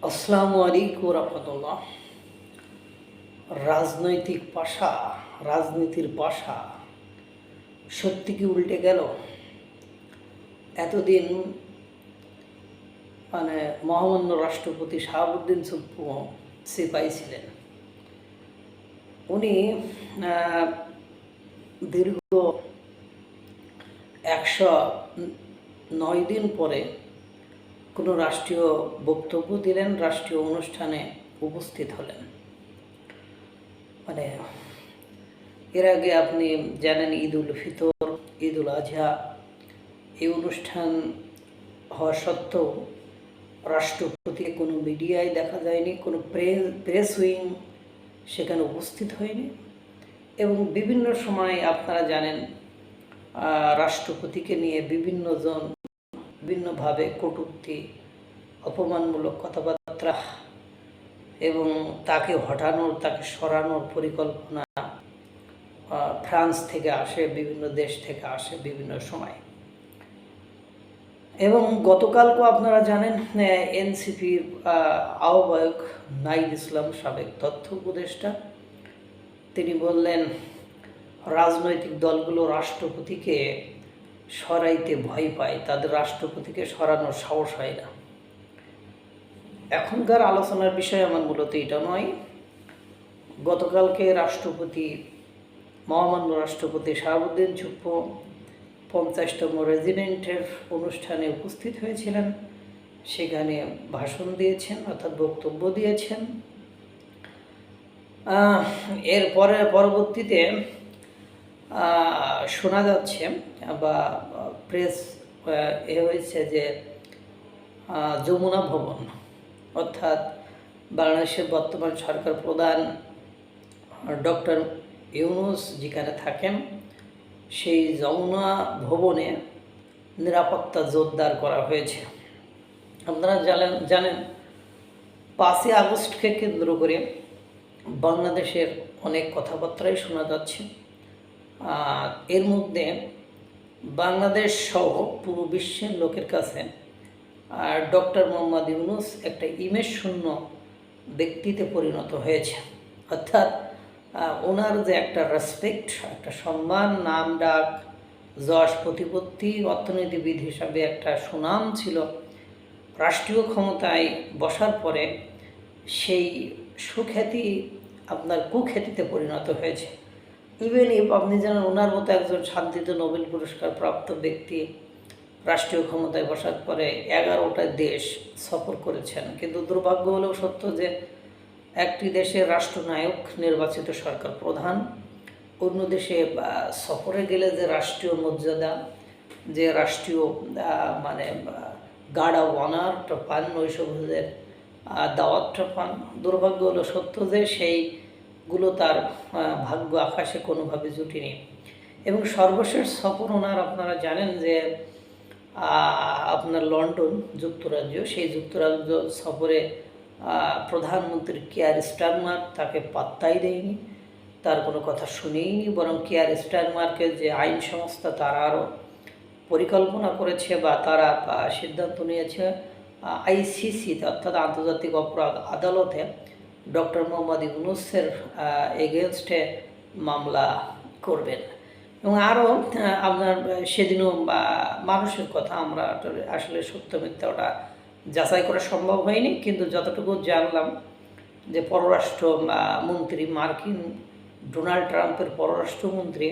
আসসালামু আলাইকুম রহমতুল্লাহ। রাজনৈতিক পাশা, রাজনীতির পাশা সত্যি কি উল্টে গেল? এতদিন মহামান্য রাষ্ট্রপতি শাহাবুদ্দিন চুপ্পু সিপাহি ছিলেন। উনি দীর্ঘ 109 দিন পরে কোনো রাষ্ট্রীয় বক্তব্য দিলেন, রাষ্ট্রীয় অনুষ্ঠানে উপস্থিত হলেন। এর আগে আপনি জানেন ঈদ উল ফিতর, ঈদ উল আজহা এই অনুষ্ঠান হওয়া সত্ত্বেও রাষ্ট্রপতি কোনো মিডিয়ায় দেখা যায়নি, কোনো প্রেস উইং সেখানে উপস্থিত হয়নি। এবং বিভিন্ন সময় আপনারা জানেন রাষ্ট্রপতিকে নিয়ে বিভিন্নজন বিভিন্নভাবে কটূক্তি, অপমানমূলক কথাবার্তা এবং তাকে হটানোর, তাকে সরানোর পরিকল্পনা ফ্রান্স থেকে আসে, বিভিন্ন দেশ থেকে আসে বিভিন্ন সময়। এবং গতকালকেও আপনারা জানেন এনসিপির আহ্বায়ক নাহিদ ইসলাম, সাবেক তথ্য উপদেষ্টা, তিনি বললেন রাজনৈতিক দলগুলো রাষ্ট্রপতিকে সরাইতে ভয় পায়, তাদের রাষ্ট্রপতিকে সরানোর সাহস হয় না। এখনকার আলোচনার বিষয় আমার মূলত এটা নয়। গতকালকে মহামান্য রাষ্ট্রপতি শাহাবুদ্দিন চুপ্পু 50তম রেজিমেন্টের অনুষ্ঠানে উপস্থিত হয়েছিলেন, সেখানে ভাষণ দিয়েছেন, অর্থাৎ বক্তব্য দিয়েছেন। পরবর্তীতে শোনা যাচ্ছে বা প্রেস হয়েছে যে যমুনা ভবন, অর্থাৎ বাংলাদেশের বর্তমান সরকার প্রধান ডক্টর ইউনূস যেখানে থাকেন, সেই যমুনা ভবনে নিরাপত্তা জোরদার করা হয়েছে। আপনারা জানেন 5ই আগস্টকে কেন্দ্র করে বাংলাদেশের অনেক কথাবার্তাই শোনা যাচ্ছে। এর মধ্যে বাংলাদেশ সহ পুরো বিশ্বের লোকের কাছে ডক্টর মোহাম্মদ ইউনূস একটা ইমেজ শূন্য ব্যক্তিতে পরিণত হয়েছে। অর্থাৎ ওনার যে একটা রেসপেক্ট, একটা সম্মান, নাম ডাক, যশ, প্রতিপত্তি, অর্থনীতিবিদ হিসাবে একটা সুনাম ছিল, রাষ্ট্রীয় ক্ষমতায় বসার পরে সেই সুখ্যাতি আপনার কুখ্যাতিতে পরিণত হয়েছে। ইভেন আপনি জানেন ওনার মতো একজন শান্তিতে নোবেল পুরস্কার প্রাপ্ত ব্যক্তি রাষ্ট্রীয় ক্ষমতায় বসার পরে 11টা দেশ সফর করেছেন। কিন্তু দুর্ভাগ্য হলেও সত্য যে একটি দেশের রাষ্ট্রনায়ক, নির্বাচিত সরকার প্রধান, অন্য দেশে সফরে গেলে যে রাষ্ট্রীয় মর্যাদা, যে রাষ্ট্রীয় গার্ড অফ অনারটা পান, নৈশভোজের দাওয়াতটা পান, দুর্ভাগ্য হলো সত্য যে সেইগুলো তার ভাগ্য আকাশে কোনোভাবে জুটেনি। এবং সর্বশেষ সফর ওনার আপনারা জানেন যে আপনার লন্ডন, যুক্তরাজ্য, সেই যুক্তরাজ্য সফরে প্রধানমন্ত্রী কিয়ার স্টারমার তাকে পাত্তাই দেয়নি, তার কোনো কথা শুনেইনি। বরং কিয়ার স্টারমার্কের যে আইন সংস্থা, তারা আরও পরিকল্পনা করেছে বা তারা সিদ্ধান্ত নিয়েছে আইসিসি, অর্থাৎ আন্তর্জাতিক অপরাধ আদালতে ডক্টর মোহাম্মদ ইউনূসের এগেনস্টে মামলা করবেন। এবং আরও আপনার সেদিনও মানুষের কথা আমরা আসলে সত্য মিথ্যা ওটা যাচাই করা সম্ভব হয়নি, কিন্তু যতটুকু জানলাম যে পররাষ্ট্রমন্ত্রী, মার্কিন ডোনাল্ড ট্রাম্পের পররাষ্ট্রমন্ত্রী,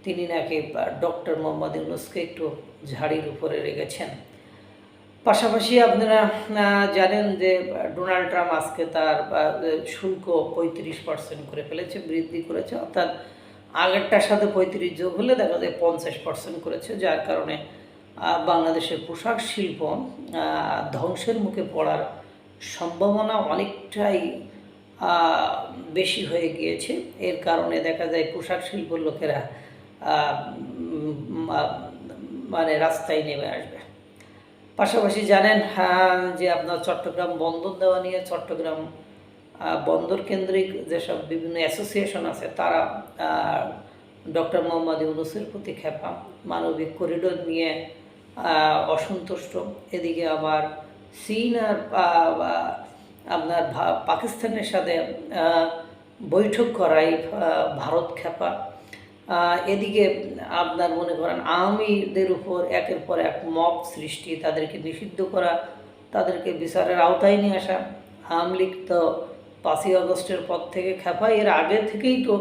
তিনি নাকি ডক্টর মোহাম্মদ ইউনূসকে একটু ঝাড়ির উপরে রেখেছেন। পাশাপাশি আপনারা জানেন যে ডোনাল্ড ট্রাম্প আজকে তার শুল্ক 35% করে ফেলেছে, বৃদ্ধি করেছে। অর্থাৎ আগেরটার সাথে 35 যোগ হলে দেখা যায় 50% করেছে, যার কারণে বাংলাদেশের পোশাক শিল্প ধ্বংসের মুখে পড়ার সম্ভাবনা অনেকটাই বেশি হয়ে গিয়েছে। এর কারণে দেখা যায় পোশাক শিল্পের লোকেরা রাস্তায় নেমে আসবে। পাশাপাশি জানেন যে আপনার চট্টগ্রাম বন্দর দেওয়া নিয়ে, চট্টগ্রাম বন্দর কেন্দ্রিক যেসব বিভিন্ন অ্যাসোসিয়েশন আছে, তারা ডক্টর মোহাম্মদ ইউনূসের প্রতি ক্ষেপা, মানবিক করিডোর নিয়ে অসন্তুষ্ট। এদিকে আবার চীন আর আপনার পাকিস্তানের সাথে বৈঠক করাই ভারত খেপা। এদিকে আপনার মনে করেন আওয়ামীদের উপর একের পর এক মব সৃষ্টি, তাদেরকে নিষিদ্ধ করা, তাদেরকে বিচারের আওতায় নিয়ে আসা। আওয়ামী লীগ তো 5ই আগস্টের পর থেকে খেপা, এর আগে থেকেই তো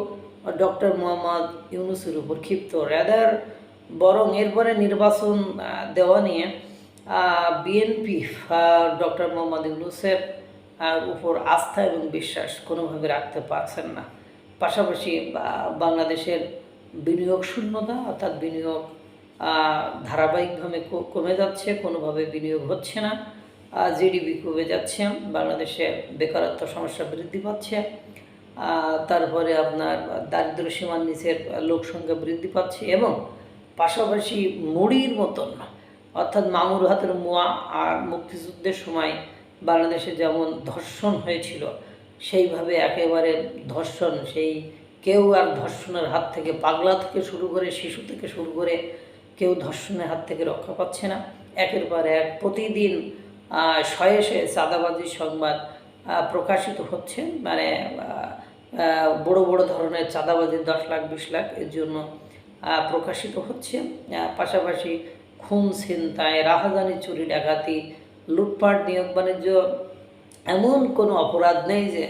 ডক্টর মোহাম্মদ ইউনূসের উপর ক্ষিপ্ত। রেদার বরং এরপরে নির্বাচন দেওয়া নিয়ে বিএনপি ডক্টর মোহাম্মদ ইউনূসের উপর আস্থা এবং বিশ্বাস কোনোভাবে রাখতে পারছেন না। পাশাপাশি বাংলাদেশের বিনিয়োগ শূন্যতা, অর্থাৎ বিনিয়োগ ধারাবাহিকভাবে কমে যাচ্ছে, কোনোভাবে বিনিয়োগ হচ্ছে না, জিডিপি কমে যাচ্ছে, বাংলাদেশে বেকারত্ব সমস্যা বৃদ্ধি পাচ্ছে, তারপরে আপনার দারিদ্র্য সীমার নিচের লোকসংখ্যা বৃদ্ধি পাচ্ছে, এবং পাশাপাশি মুড়ির মতন, অর্থাৎ মামুর হাতের মোয়া আর মুক্তিযুদ্ধের সময় বাংলাদেশে যেমন ধর্ষণ হয়েছিল সেইভাবে একেবারে ধর্ষণ, সেই কেউ আর ধর্ষণের হাত থেকে, পাগলা থেকে শুরু করে শিশু থেকে শুরু করে কেউ ধর্ষণের হাত থেকে রক্ষা পাচ্ছে না। একের পর এক প্রতিদিন শয়ে শয়ে চাঁদাবাজির সংবাদ প্রকাশিত হচ্ছে, মানে বড় বড় ধরনের চাঁদাবাজি 10 লাখ 20 লাখ এর জন্য প্রকাশিত হচ্ছে। পাশাপাশি খুন, ছিনতাই, রাহাজানি, চুরি, ডাকাতি, লুটপাট, নিয়োগ বাণিজ্য, এমন কোনো অপরাধ নেই যে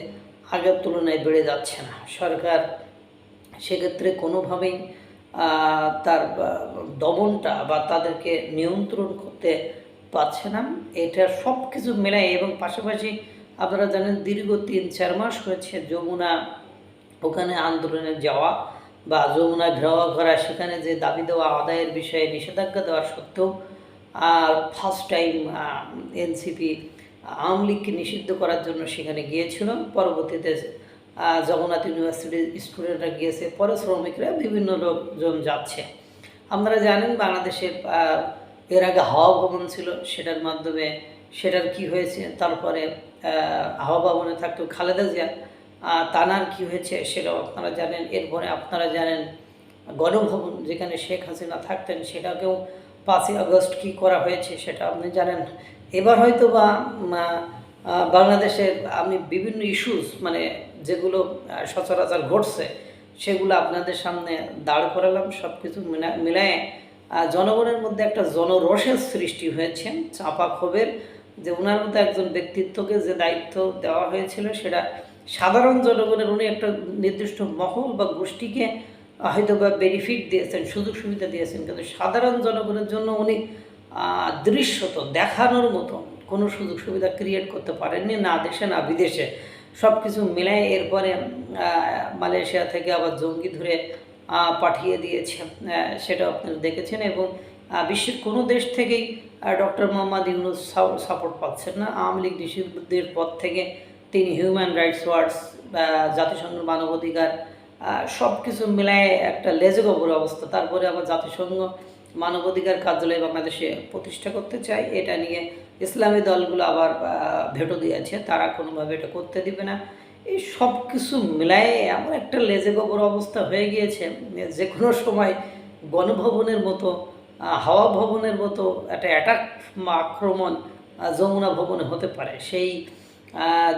আগের তুলনায় বেড়ে যাচ্ছে না। সরকার সেক্ষেত্রে কোনোভাবেই তার দমনটা বা তাদেরকে নিয়ন্ত্রণ করতে পারছে না। এটা সব কিছু মেলায়, এবং পাশাপাশি আপনারা জানেন দীর্ঘ 3-4 মাস হয়েছে যমুনা ওখানে আন্দোলনে যাওয়া বা যমুনা ঘেরাও করা, সেখানে যে দাবি দেওয়া আদায়ের বিষয়ে নিষেধাজ্ঞা দেওয়া সত্ত্বেও ফার্স্ট টাইম এনসিপি আওয়ামী লীগকে নিষিদ্ধ করার জন্য সেখানে গিয়েছিল। পরবর্তীতে জগন্নাথ ইউনিভার্সিটির স্টুডেন্টরা গিয়েছে, পরে শ্রমিকরা, বিভিন্ন লোকজন যাচ্ছে। আপনারা জানেন বাংলাদেশের এর আগে হাওয়া ভবন ছিল, সেটার মাধ্যমে সেটার কি হয়েছে, তারপরে হাওয়া ভবনে থাকতো খালেদা জিয়া, তানার কি হয়েছে সেটাও আপনারা জানেন। এরপরে আপনারা জানেন গণভবন, যেখানে শেখ হাসিনা থাকতেন, সেটাকেও 5ই আগস্ট কী করা হয়েছে সেটা আপনি জানেন। এবার হয়তো বা বাংলাদেশের আমি বিভিন্ন ইস্যুস, মানে যেগুলো সচরাচর ঘটছে সেগুলো আপনাদের সামনে দাঁড় করালাম। সব কিছু মিলায়ে জনগণের মধ্যে একটা জনরোষের সৃষ্টি হয়েছে, চাপা ক্ষোভের, যে ওনার মধ্যে একজন ব্যক্তিত্বকে যে দায়িত্ব দেওয়া হয়েছিল সেটা সাধারণ জনগণের, উনি একটা নির্দিষ্ট মহল বা গোষ্ঠীকে হয়তো বা বেনিফিট দিয়েছেন, সুযোগ সুবিধা দিয়েছেন, কিন্তু সাধারণ জনগণের জন্য উনি দৃশ্যত দেখানোর মতো কোনো সুযোগ সুবিধা ক্রিয়েট করতে পারেননি, না দেশে না বিদেশে। সব কিছু মিলাই এরপরে মালয়েশিয়া থেকে আবার জঙ্গি ধরে পাঠিয়ে দিয়েছে, সেটা আপনারা দেখেছেন। এবং বিশ্বের কোনো দেশ থেকেই ডক্টর মোহাম্মদ ইউনূস সাপোর্ট পাচ্ছেন না। আওয়ামী লীগ নিষিদ্ধের পর থেকে তিনি হিউম্যান রাইটস ওয়াচ, জাতিসংঘ মানবাধিকার, সব কিছু মিলায় একটা লেজগোবর অবস্থা। তারপরে আবার জাতিসংঘ মানবাধিকার কার্যালয় বাংলাদেশে প্রতিষ্ঠা করতে চায়, এটা নিয়ে ইসলামী দলগুলো আবার ভেটো দিয়েছে, তারা কোনোভাবে এটা করতে দিবে না। এই সব কিছু মিলায় এমন একটা লেজগোবর অবস্থা হয়ে গিয়েছে, যে কোনো সময় গণভবনের মতো, হাওয়া ভবনের মতো একটা অ্যাটাক আক্রমণ যমুনা ভবনে হতে পারে। সেই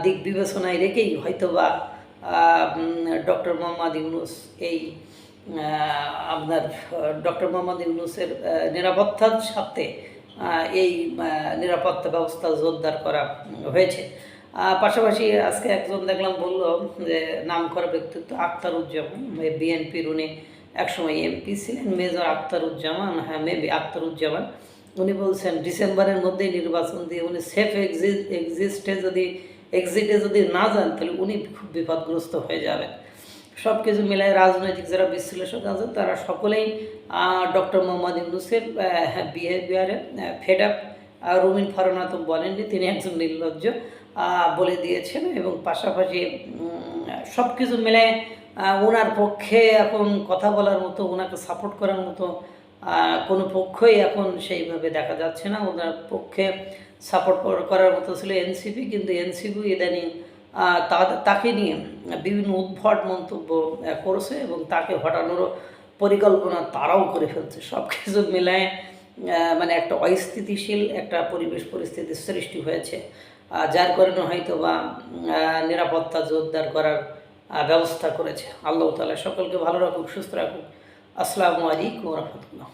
দিক বিবেচনায় রেখেই হয়তোবা ডক্টর মোহাম্মদ ইউনূস এই আপনার ডক্টর মোহাম্মদ ইউনূসের নিরাপত্তার সাথে এই নিরাপত্তা ব্যবস্থা জোরদার করা হয়েছে। পাশাপাশি আজকে একজন দেখলাম বলল যে নামকরা ব্যক্তিত্ব আখতারুজ্জামান, বিএনপির, উনি একসময় এমপি ছিলেন, মেজর আখতারুজ্জামান, হ্যাঁ মেবি আখতারুজ্জামান, উনি বলছেন ডিসেম্বরের মধ্যেই নির্বাচন দিয়ে উনি সেফ এক্সিটে যদি না যান তাহলে উনি খুব বিপদগ্রস্ত হয়ে যাবেন। সব কিছু মিলায় রাজনৈতিক যারা বিশ্লেষক আছেন তারা সকলেই ডক্টর মোহাম্মদ ইউনূসের বিহেভিয়ারে ফেড আপ। রুমিন ফারহানা তো বলেননি, তিনি একজন নির্লজ্জ বলে দিয়েছেন। এবং পাশাপাশি সব কিছু মিলে ওনার পক্ষে এখন কথা বলার মতো, ওনাকে সাপোর্ট করার মতো কোনো পক্ষই এখন সেইভাবে দেখা যাচ্ছে না। ওনার পক্ষে সাপোর্ট করার মতো ছিল এনসিপি, কিন্তু এনসিপি ইদানিং তাকে নিয়ে বিভিন্ন উদ্ভট মন্তব্য করেছে এবং তাকে হটানোরও পরিকল্পনা তারাও করে ফেলছে। সব কিছু মিলায় মানে একটা অস্থিতিশীল একটা পরিবেশ পরিস্থিতির সৃষ্টি হয়েছে, যার কারণে হয়তো বা নিরাপত্তা জোরদার করার ব্যবস্থা করেছে। আল্লাহ তাআলা সকলকে ভালো রাখুক, সুস্থ রাখুক। আসসালামু আলাইকুম রহমতুল্লাহ।